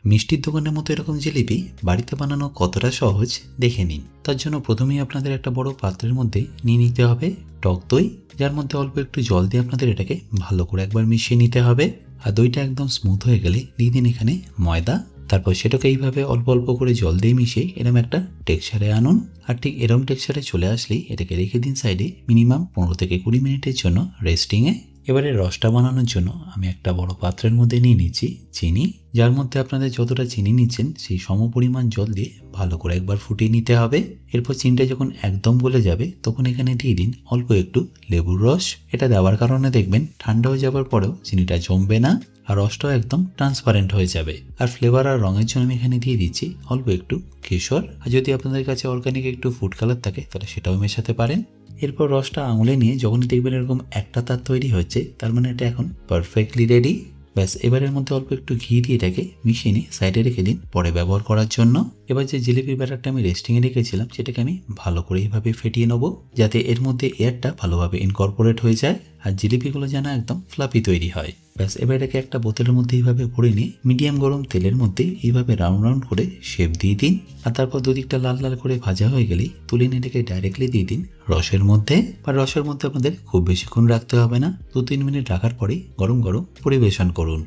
মিষ্টির দোকানের মতো এরকম জিলিপি বাড়িতে বানানো কতটা সহজ দেখে নিন। তার জন্য প্রথমেই আপনাদের একটা বড় পাত্রের মধ্যে নিয়ে নিতে হবে টক দই, যার মধ্যে অল্প একটু জল দিয়ে আপনাদের এটাকে ভালো করে একবার মিশিয়ে নিতে হবে। আর দইটা একদম স্মুথ হয়ে গেলে দিয়ে দিন এখানে ময়দা। তারপর সেটাকে এইভাবে অল্প অল্প করে জল দিয়ে মিশিয়ে এরকম একটা টেক্সচারে আনুন। আর ঠিক এরকম টেক্সচারে চলে আসলেই এটাকে রেখে দিন সাইডে মিনিমাম 15 থেকে 20 মিনিটের জন্য রেস্টিংয়ে। এবারে রসটা বানানোর জন্য আমি একটা বড় পাত্রের মধ্যে নিয়ে নিচ্ছি চিনি, যার মধ্যে আপনাদের যতটা চিনি নিচ্ছেন সেই সমপরিমাণ জল দিয়ে ভালো করে একবার ফুটিয়ে নিতে হবে। এরপর চিনিটা যখন একদম গলে যাবে তখন এখানে দিয়ে দিন অল্প একটু লেবুর রস। এটা দেওয়ার কারণে দেখবেন ঠান্ডা হয়ে যাবার পরেও চিনিটা জমবে না আর রসটাও একদম ট্রান্সপারেন্ট হয়ে যাবে। আর ফ্লেভার আর রঙের জন্য আমি এখানে দিয়ে দিচ্ছি অল্প একটু কেশর। আর যদি আপনাদের কাছে অর্গানিক একটু ফুড কালার থাকে তাহলে সেটাও মেশাতে পারেন। এরপর রসটা আঙুলে নিয়ে যখনই দেখবেন এরকম একটা তার তৈরি হচ্ছে, তার মানে এটা এখন পারফেক্টলি রেডি। ব্যাস, এবারের মধ্যে অল্প একটু ঘি দিয়ে এটাকে মিশিয়ে নিয়ে সাইডে রেখে দিন পরে ব্যবহার করার জন্য। এবার যে জিলিপির ব্যাটারটা আমি রেস্টিংয়ে রেখেছিলাম সেটাকে আমি ভালো করে এইভাবে ফেটিয়ে নেবো, যাতে এর মধ্যে এয়ারটা ভালোভাবে ইনকর্পোরেট হয়ে যায় আর জিলিপিগুলো যেন একদম ফ্লাফি তৈরি হয়। ব্যাস, এবার এটাকে একটা বোতলের মধ্যে এইভাবে ভরে নিয়ে মিডিয়াম গরম তেলের মধ্যে এইভাবে রাউন্ড রাউন্ড করে শেপ দিয়ে দিন। আর তারপর দুদিকটা লাল লাল করে ভাজা হয়ে গেলেই তুলে নিয়ে এটাকে ডাইরেক্টলি দিয়ে দিন রসের মধ্যে। বা রসের মধ্যে আপনাদের খুব বেশিক্ষণ রাখতে হবে না, 2-3 মিনিট রাখার পরেই গরম গরম পরিবেশন করুন।